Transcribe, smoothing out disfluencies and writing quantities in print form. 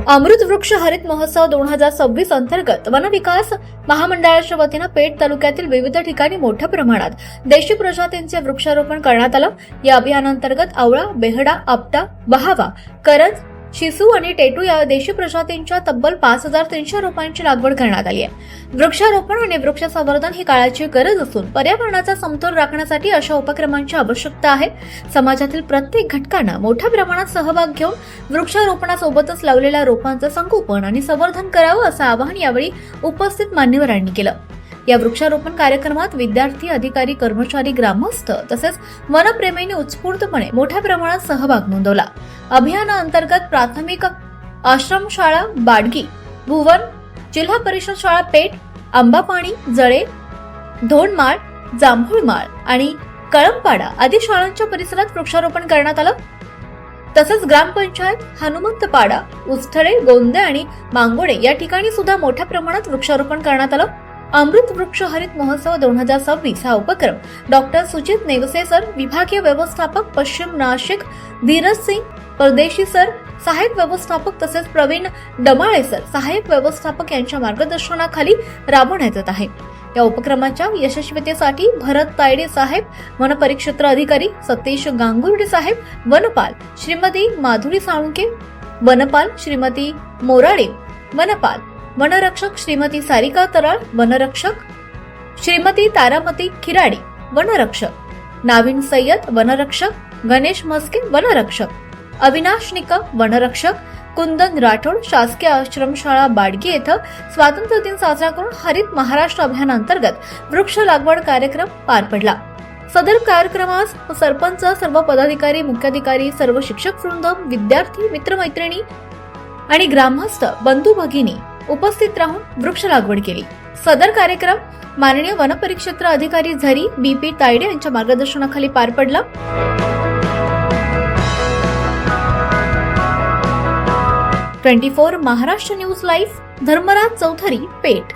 अमृत वृक्ष हरित महोत्सव 2026 अंतर्गत वन विकास महामंडळाच्या वतीनं पेठ तालुक्यातील विविध ठिकाणी मोठ्या प्रमाणात देशी प्रजातींचे वृक्षारोपण करण्यात आलं। या अभियानांतर्गत आवळा, बेहडा, आपटा, बहावा, करंज, शिसू आणि टेटू या देशी प्रजातींच्या तब्बल 5300 रोपांची लागवड करण्यात आली आहे। वृक्षारोपण आणि वृक्ष संवर्धन ही काळाची गरज असून पर्यावरणाचा समतोल राखण्यासाठी अशा उपक्रमांची आवश्यकता आहे। समाजातील प्रत्येक घटकांना मोठ्या प्रमाणात सहभाग घेऊन वृक्षारोपणासोबतच लावलेल्या रोपांचं संगोपन आणि संवर्धन करावं असं आवाहन यावेळी उपस्थित मान्यवरांनी केलं। या वृक्षारोपण कार्यक्रमात विद्यार्थी, अधिकारी, कर्मचारी, ग्रामस्थ तसेच वनप्रेमींनी उत्स्फूर्तपणे मोठ्या प्रमाणात सहभाग नोंदवला। अभियानाअंतर्गत प्राथमिक आश्रमशाळा बाडगी, भुवन, जिल्हा परिषद शाळा पेठ, आंबापाणी, जळे, धोंडमाळ, जांभूळमाळ आणि कळंपाडा आदी शाळांच्या परिसरात वृक्षारोपण करण्यात आलं। तसंच ग्रामपंचायत, हनुमंतपाडा, उस्थळे, गोंदे आणि मांगोडे या ठिकाणी सुद्धा मोठ्या प्रमाणात वृक्षारोपण करण्यात आलं। अमृत वृक्ष हरित महोत्सव 2026 हा उपक्रम डॉक्टर सुजित नेवसे सर, विभागीय व्यवस्थापक पश्चिम नाशिक, धीरज सिंग परदेशी सर, सहाय्यक व्यवस्थापक तसेच प्रवीण डमाळे सर, सहाय्यक व्यवस्थापक यांच्या मार्गदर्शनाखाली राबवण्यात येत आहे। या उपक्रमाच्या यशस्वीतेसाठी भरत तायडे साहेब, वनपरिक्षेत्र अधिकारी सतीश गांगुर्डे साहेब, वनपाल श्रीमती माधुरी साळुंके, वनपाल श्रीमती मोराळे, वनपाल वनरक्षक श्रीमती सारिका तराळ, वनरक्षक श्रीमती तारामती खिराडी, वनरक्षक नाविन सय्यद, वनरक्षक गणेश मस्के, वनरक्षक अविनाश निकम, वनरक्षक कुंदन राठोड, शासकीय आश्रमशाळा बाडगी येथे स्वातंत्र्य दिन साजरा करून हरित महाराष्ट्र अभियानांतर्गत वृक्ष लागवड कार्यक्रम पार पडला। सदर कार्यक्रमास सरपंच, सर्व पदाधिकारी, मुख्याधिकारी, सर्व शिक्षक वृंद, विद्यार्थी, मित्रमैत्रिणी आणि ग्रामस्थ बंधू भगिनी उपस्थित राहून वृक्ष लागवड केली। सदर कार्यक्रम माननीय वनपरिक्षेत्र अधिकारी झरी बीपी तायडे यांच्या मार्गदर्शनाखाली पार पडला। 24 महाराष्ट्र न्यूज लाईव्ह, धर्मराज चौधरी, पेठ।